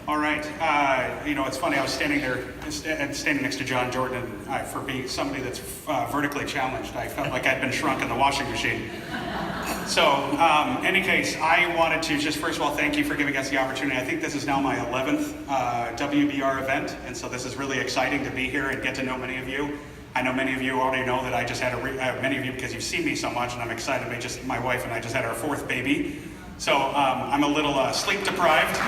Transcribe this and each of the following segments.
All right. It's funny. I was standing next to John Jordan. For being somebody that's vertically challenged, I felt like I'd been shrunk in the washing machine. So, any case, I wanted to just first of all thank you for giving us the opportunity. I think this is now my 11th WBR event, and so this is really exciting to be here and get to know many of you. I know many of you already know that I just had many of you because you've seen me so much, and I'm excited. My wife and I just had our 4th baby, so I'm a little sleep deprived.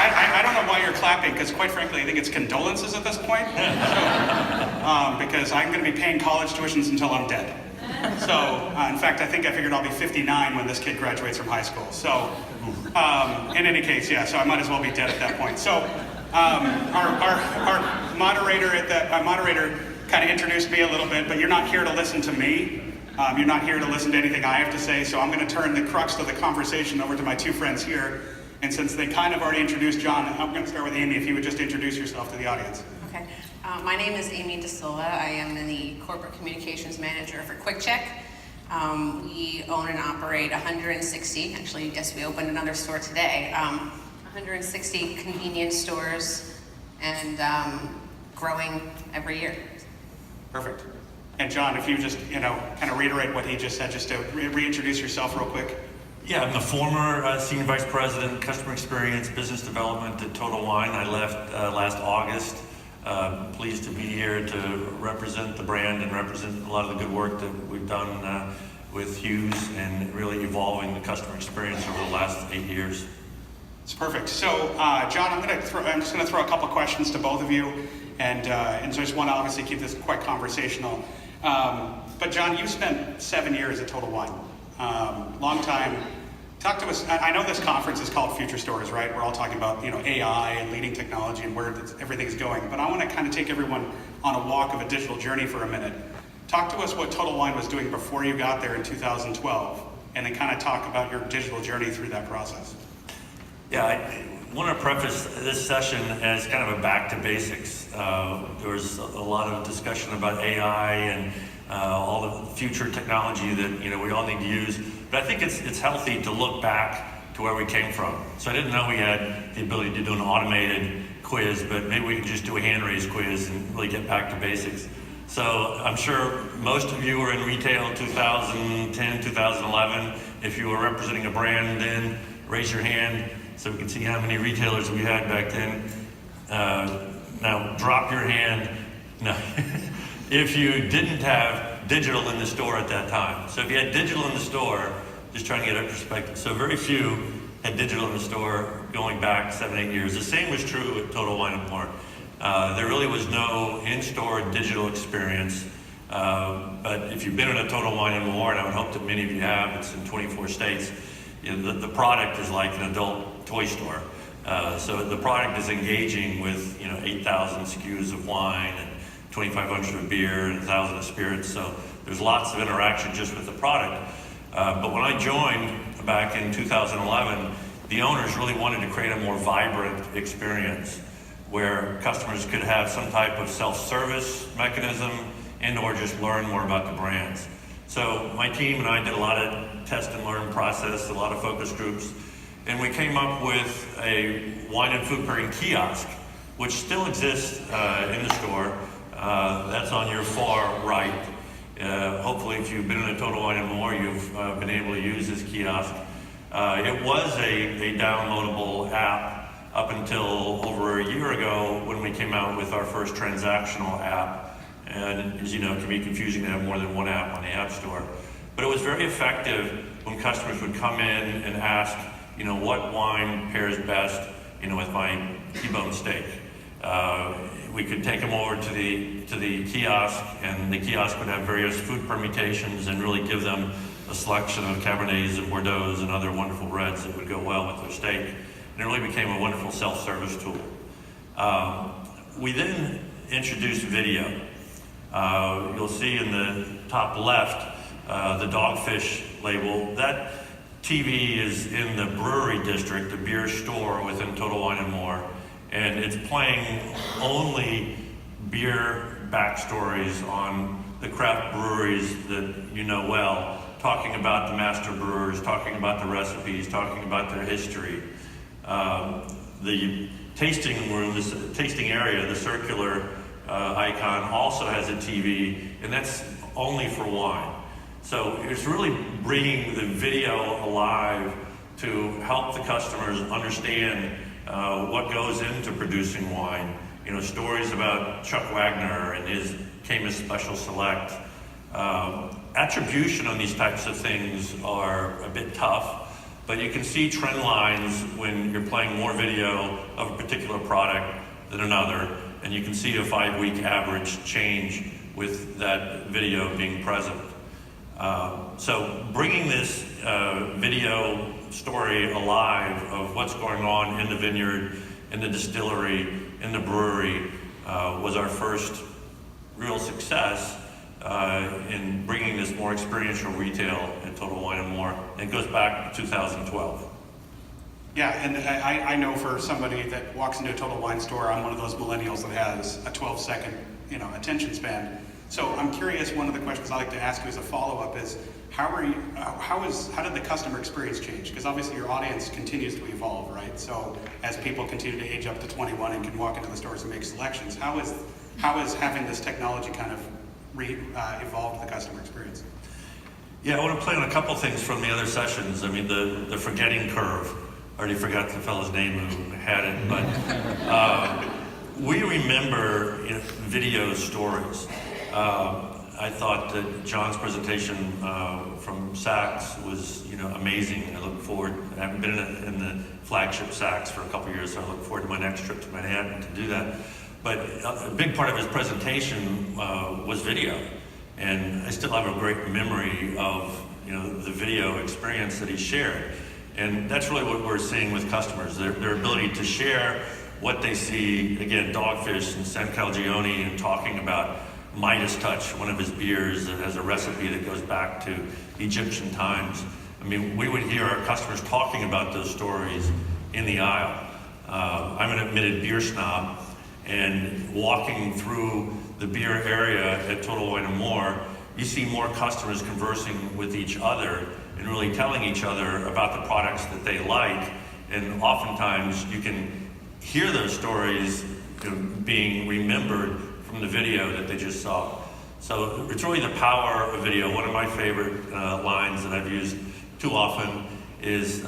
I don't know why you're clapping, because quite frankly, I think it's condolences at this point. Because I'm going to be paying college tuitions until I'm dead. So, in fact, I figured I'll be 59 when this kid graduates from high school. So, in any case, yeah, so I might as well be dead at that point. So, our moderator kind of introduced me a little bit, but you're not here to listen to me. You're not here to listen to anything I have to say, so I'm going to turn the crux of the conversation over to my 2 friends here. And since they kind of already introduced John, I'm going to start with Amy, if you would just introduce yourself to the audience. Okay. My name is Amy DaSilva. I am the Corporate Communications Manager for QuickChek. We own and operate 160, actually, yes, we opened another store today, 160 convenience stores, and growing every year. Perfect. And John, if you just, kind of reiterate what he just said, just to reintroduce yourself real quick. Yeah, I'm the former Senior Vice President, Customer Experience, Business Development at Total Wine. I left last August. Pleased to be here to represent the brand and represent a lot of the good work that we've done with Hughes and really evolving the customer experience over the last 8 years. It's perfect. So, John, I'm just going to throw a couple questions to both of you, and so I just want to obviously keep this quite conversational. But John, you spent 7 years at Total Wine. Long time. Talk to us. I know this conference is called Future Stores, right? We're all talking about AI and leading technology and where everything's going. But I want to kind of take everyone on a walk of a digital journey for a minute. Talk to us what Total Wine was doing before you got there in 2012, and then kind of talk about your digital journey through that process. Yeah, I want to preface this session as kind of a back to basics. There was a lot of discussion about AI and all the future technology that we all need to use. But I think it's healthy to look back to where we came from. So I didn't know we had the ability to do an automated quiz, but maybe we can just do a hand raise quiz and really get back to basics. So I'm sure most of you were in retail in 2010, 2011. If you were representing a brand then, raise your hand so we can see how many retailers we had back then. Now drop your hand. No. If you didn't have digital in the store at that time. So if you had digital in the store, just trying to get a perspective. So very few had digital in the store going back 7, 8 years. The same was true at Total Wine & More. There really was no in-store digital experience. But if you've been in a Total Wine & More, and I would hope that many of you have, it's in 24 states, the product is like an adult toy store. So the product is engaging with 8,000 SKUs of wine and 2,500 of beer and 1,000 of spirits, so there's lots of interaction just with the product. But when I joined back in 2011, the owners really wanted to create a more vibrant experience where customers could have some type of self-service mechanism and or just learn more about the brands. So my team and I did a lot of test and learn process, a lot of focus groups, and we came up with a wine and food pairing kiosk, which still exists in the store. That's on your far right. Hopefully if you've been in a Total Wine & More, you've been able to use this kiosk. It was a downloadable app up until over a year ago when we came out with our first transactional app. And as you know, it can be confusing to have more than one app on the App Store. But it was very effective when customers would come in and ask, what wine pairs best, with my T-bone steak. We could take them over to the kiosk, and the kiosk would have various food permutations and really give them a selection of Cabernets and Bordeaux and other wonderful reds that would go well with their steak. And it really became a wonderful self-service tool. We then introduced video. You'll see in the top left the Dogfish label. That TV is in the brewery district, the beer store within Total Wine & More. And it's playing only beer backstories on the craft breweries that you know well. talking about the master brewers, talking about the recipes, talking about their history. The tasting room, this tasting area, the circular icon also has a TV, and that's only for wine. So it's really bringing the video alive to help the customers understand what goes into producing wine. You know, stories about Chuck Wagner and his Caymus Special Select. Attribution on these types of things are a bit tough, but you can see trend lines when you're playing more video of a particular product than another, and you can see a 5-week average change with that video being present. So bringing this video story alive of what's going on in the vineyard, in the distillery, in the brewery was our first real success in bringing this more experiential retail at Total Wine & More. It goes back to 2012. Yeah, and I know for somebody that walks into a Total Wine store, I'm one of those millennials that has a 12-second, attention span. So I'm curious, one of the questions I like to ask you as a follow-up is, how did the customer experience change? Because obviously your audience continues to evolve, right? So as people continue to age up to 21 and can walk into the stores and make selections, how is having this technology kind of evolved the customer experience? Yeah, I want to play on a couple things from the other sessions. I mean, the forgetting curve. I already forgot the fellow's name who had it, but we remember video stories. I thought that John's presentation from Saks was, amazing. I look forward. I haven't been in the flagship Saks for a couple of years, so I look forward to my next trip to Manhattan to do that. But a big part of his presentation was video, and I still have a great memory of the video experience that he shared. And that's really what we're seeing with customers, their ability to share what they see. Again, Dogfish and San Calgione, and talking about Midas Touch, one of his beers that has a recipe that goes back to Egyptian times. I mean, we would hear our customers talking about those stories in the aisle. I'm an admitted beer snob, and walking through the beer area at Total Wine & More, you see more customers conversing with each other and really telling each other about the products that they like. And oftentimes you can hear those stories being remembered from the video that they just saw. So it's really the power of video. One of my favorite lines that I've used too often is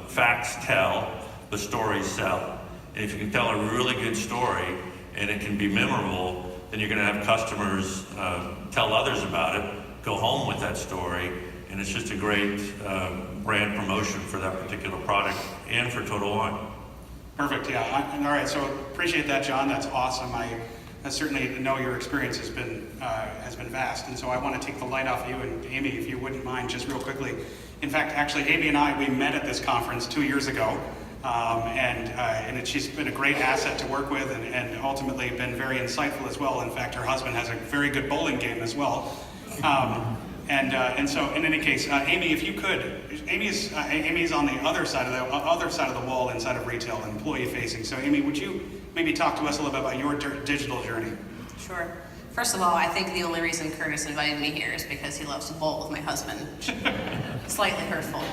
facts tell, but stories sell. And if you can tell a really good story and it can be memorable, then you're going to have customers tell others about it, go home with that story, and it's just a great brand promotion for that particular product and for Total Wine. Perfect, yeah. All right, so appreciate that, John. That's awesome. I certainly know your experience has been vast, and so I want to take the light off you. And Amy, if you wouldn't mind, just real quickly. In fact, actually, Amy and I, we met at this conference 2 years ago, and she's been a great asset to work with, and ultimately been very insightful as well. In fact, her husband has a very good bowling game as well. And so, in any case, Amy, if you could, Amy's on the other side of the wall inside of retail, employee facing. So, Amy, would you maybe talk to us a little bit about your digital journey? Sure. First of all, I think the only reason Curtis invited me here is because he loves to bowl with my husband. Slightly hurtful.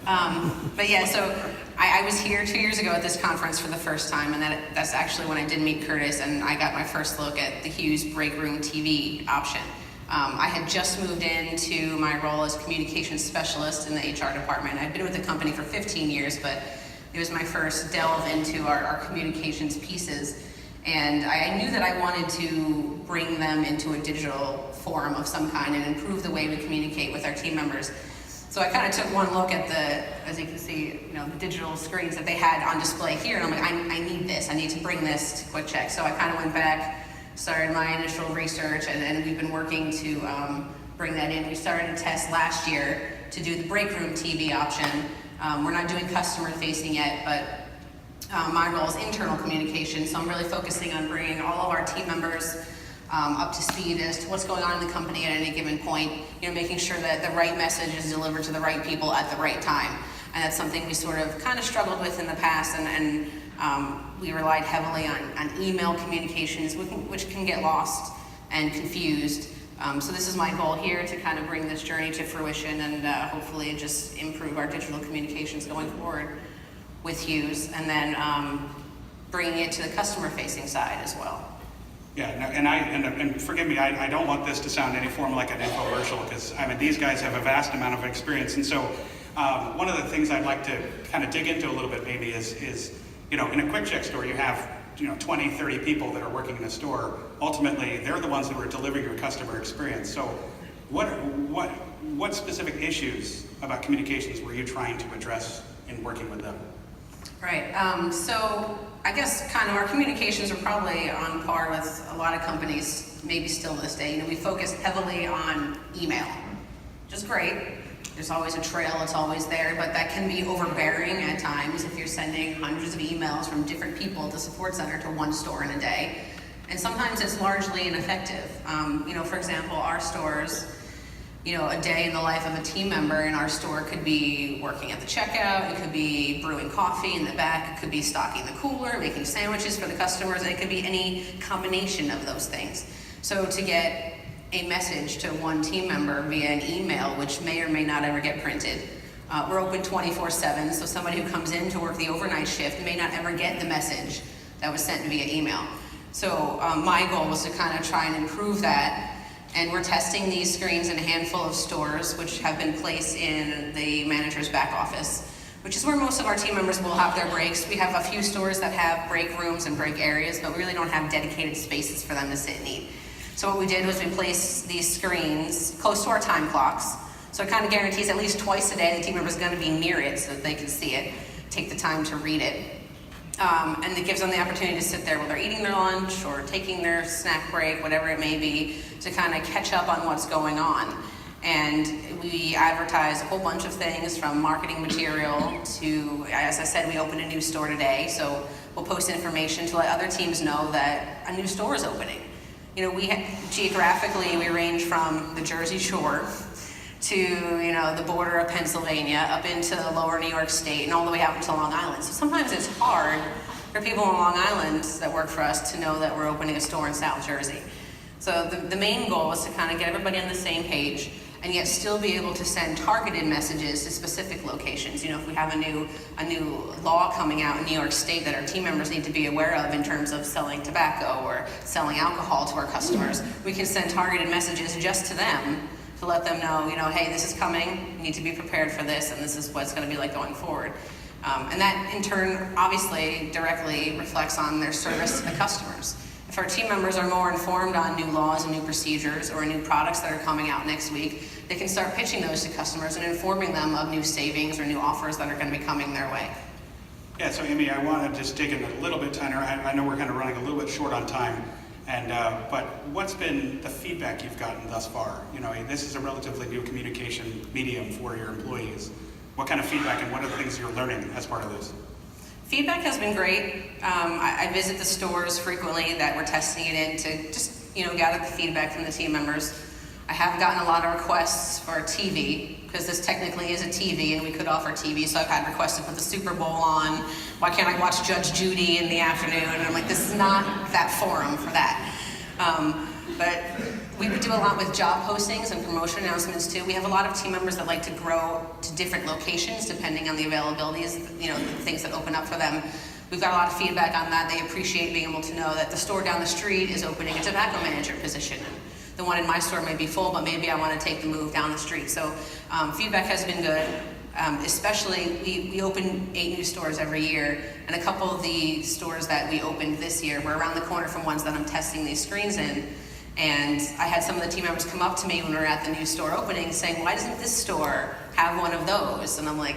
But yeah, so I was here 2 years ago at this conference for the first time, and that's actually when I did meet Curtis, and I got my first look at the Hughes break room TV option. I had just moved into my role as communications specialist in the HR department. I'd been with the company for 15 years, but it was my first delve into our communications pieces. And I knew that I wanted to bring them into a digital forum of some kind and improve the way we communicate with our team members. So I kind of took one look at as you can see, the digital screens that they had on display here, and I'm like, I need this. I need to bring this to QuickChek. So I kind of went back, started my initial research, and we've been working to bring that in. We started a test last year to do the break room TV option. We're not doing customer facing yet, but my role is internal communication, so I'm really focusing on bringing all of our team members up to speed as to what's going on in the company at any given point, making sure that the right message is delivered to the right people at the right time. And that's something we sort of kind of struggled with in the past, and we relied heavily on email communications, which can get lost and confused. So this is my goal here, to kind of bring this journey to fruition and hopefully just improve our digital communications going forward with Hughes, and then bringing it to the customer-facing side as well. Yeah, no, and forgive me, I don't want this to sound any form like an infomercial, because I mean, these guys have a vast amount of experience, and so one of the things I'd like to kind of dig into a little bit maybe is in a QuickChek store you have 20, 30 people that are working in a store. Ultimately, they're the ones that are delivering your customer experience. So what specific issues about communications were you trying to address in working with them? Right, so I guess kind of our communications are probably on par with a lot of companies, maybe still this day. We focus heavily on email, which is great. There's always a trail, it's always there, but that can be overbearing at times if you're sending hundreds of emails from different people at the support center to one store in a day. And sometimes it's largely ineffective. For example, our stores, a day in the life of a team member in our store could be working at the checkout, it could be brewing coffee in the back, it could be stocking the cooler, making sandwiches for the customers, and it could be any combination of those things. So to get a message to one team member via an email, which may or may not ever get printed. We're open 24/7, so somebody who comes in to work the overnight shift may not ever get the message that was sent via email. So my goal was to kind of try and improve that, and we're testing these screens in a handful of stores, which have been placed in the manager's back office, which is where most of our team members will have their breaks. We have a few stores that have break rooms and break areas, but we really don't have dedicated spaces for them to sit and eat. So what we did was we placed these screens close to our time clocks. So it kind of guarantees at least twice a day the team member is going to be near it so that they can see it, take the time to read it. And it gives them the opportunity to sit there while they're eating their lunch or taking their snack break, whatever it may be, to kind of catch up on what's going on. And we advertise a whole bunch of things, from marketing material to, as I said, we opened a new store today, so we'll post information to let other teams know that a new store is opening. Geographically, we range from the Jersey Shore to, the border of Pennsylvania, up into the lower New York State, and all the way out into Long Island. So sometimes it's hard for people on Long Island that work for us to know that we're opening a store in South Jersey. So the main goal is to kind of get everybody on the same page, and yet still be able to send targeted messages to specific locations. If we have a new law coming out in New York State that our team members need to be aware of in terms of selling tobacco or selling alcohol to our customers, we can send targeted messages just to them to let them know, hey, this is coming, you need to be prepared for this, and this is what it's going to be like going forward. And that, in turn, obviously directly reflects on their service to the customers. If our team members are more informed on new laws and new procedures or new products that are coming out next week, they can start pitching those to customers and informing them of new savings or new offers that are going to be coming their way. Yeah, so Amy, I want to just dig in a little bit tighter. I know we're kind of running a little bit short on time, but what's been the feedback you've gotten thus far? This is a relatively new communication medium for your employees. What kind of feedback and what are the things you're learning as part of this? Feedback has been great. I visit the stores frequently that we're testing it in to just, gather the feedback from the team members. I have gotten a lot of requests for a TV, because this technically is a TV and we could offer TV, so I've had requests to put the Super Bowl on. Why can't I watch Judge Judy in the afternoon? And I'm like, this is not that forum for that. But we do a lot with job postings and promotion announcements too. We have a lot of team members that like to grow to different locations depending on the availabilities, the things that open up for them. We've got a lot of feedback on that. They appreciate being able to know that the store down the street is opening a tobacco manager position. The one in my store may be full, but maybe I want to take the move down the street. So feedback has been good. Especially, we open 8 new stores every year, and a couple of the stores that we opened this year were around the corner from ones that I'm testing these screens in. And I had some of the team members come up to me when we were at the new store opening saying, why doesn't this store have one of those? And I'm like,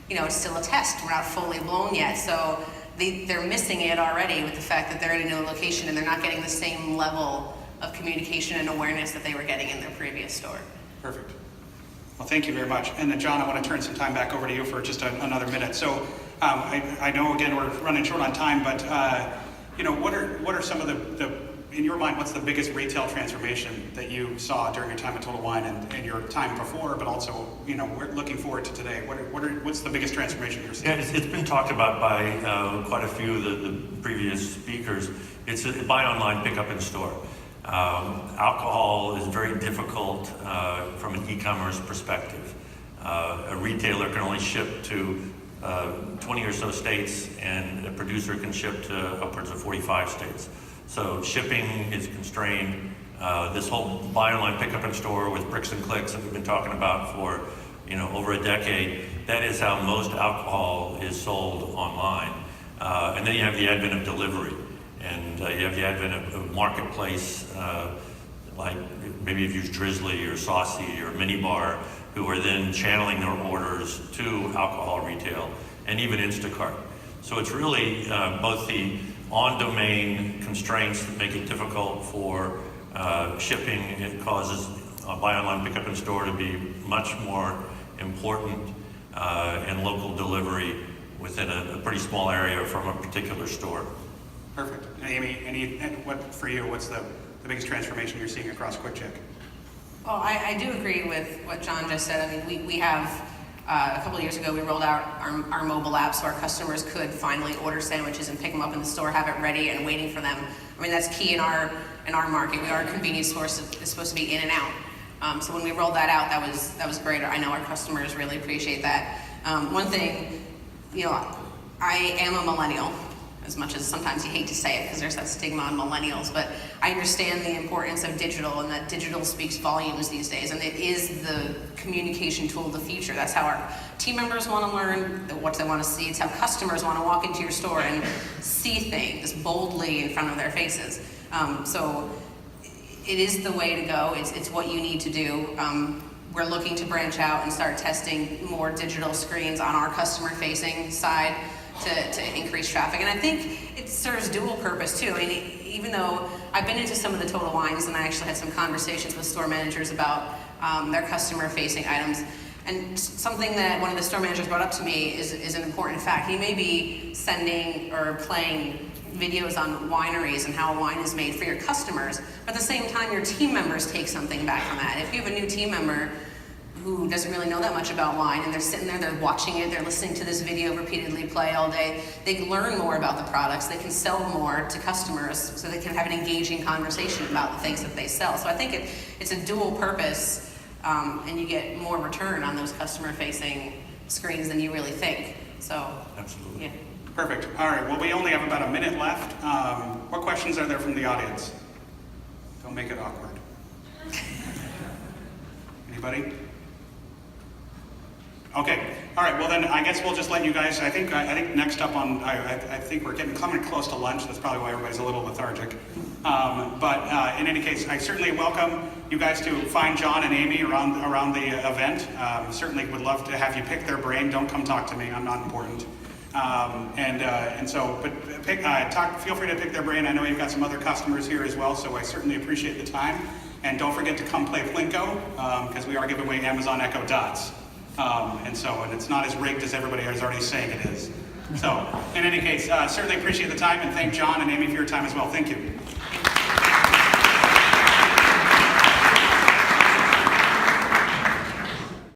it's still a test. We're not fully blown yet. So they're missing it already with the fact that they're in a new location and they're not getting the same level of communication and awareness that they were getting in their previous store. Perfect. Well, thank you very much. And then, John, I want to turn some time back over to you for just another minute. So I know, again, we're running short on time, but what are some of the in your mind, what's the biggest retail transformation that you saw during your time at Total Wine and your time before, but also, we're looking forward to today? What's the biggest transformation you're seeing? Yeah, it's been talked about by quite a few of the previous speakers. It's a buy online, pick up in store. Alcohol is very difficult from an e-commerce perspective. A retailer can only ship to 20 or so states, and a producer can ship to upwards of 45 states. So shipping is constrained. This whole buy online, pick up in store with bricks and clicks that we've been talking about for over a decade, that is how most alcohol is sold online. And then you have the advent of delivery, and you have the advent of marketplace, like maybe you've used Drizzly or Saucy or Minibar, who are then channeling their orders to alcohol retail, and even Instacart. So it's really both the on-domain constraints that make it difficult for shipping. It causes buy online, pick up in store to be much more important, and local delivery within a pretty small area from a particular store. Perfect. And Amy, for you, what's the biggest transformation you're seeing across QuickChek? Well, I do agree with what John just said. I mean, we have, a couple of years ago, we rolled out our mobile app so our customers could finally order sandwiches and pick them up in the store, have it ready and waiting for them. I mean, that's key in our market. We are a convenience store, so it's supposed to be in and out. So when we rolled that out, that was great. I know our customers really appreciate that. One thing, I am a millennial, as much as sometimes you hate to say it because there's that stigma on millennials, but I understand the importance of digital, and that digital speaks volumes these days, and it is the communication tool of the future. That's how our team members want to learn, what they want to see. It's how customers want to walk into your store and see things boldly in front of their faces. So it is the way to go. It's what you need to do. We're looking to branch out and start testing more digital screens on our customer-facing side to increase traffic. And I think it serves dual purpose too. I mean, even though I've been into some of the total lines, and I actually had some conversations with store managers about their customer-facing items. And something that one of the store managers brought up to me is an important fact. You may be sending or playing videos on wineries and how wine is made for your customers, but at the same time, your team members take something back from that. If you have a new team member who doesn't really know that much about wine, and they're sitting there, they're watching it, they're listening to this video repeatedly play all day, they can learn more about the products, they can sell more to customers, so they can have an engaging conversation about the things that they sell. So I think it's a dual purpose, and you get more return on those customer-facing screens than you really think. So, absolutely. Yeah. Perfect. All right, well, we only have about a minute left. What questions are there from the audience? Don't make it awkward. Anybody? Okay. All right. Well, then I guess we'll just let you guys. I think next up on. I think we're coming close to lunch. That's probably why everybody's a little lethargic. But in any case, I certainly welcome you guys to find John and Amy around the event. Certainly would love to have you pick their brain. Don't come talk to me. I'm not important. Feel free to pick their brain. I know you've got some other customers here as well, so I certainly appreciate the time. And don't forget to come play Plinko, because we are giving away Amazon Echo Dots. And it's not as rigged as everybody is already saying it is. So, in any case, certainly appreciate the time, and thank John and Amy for your time as well. Thank you.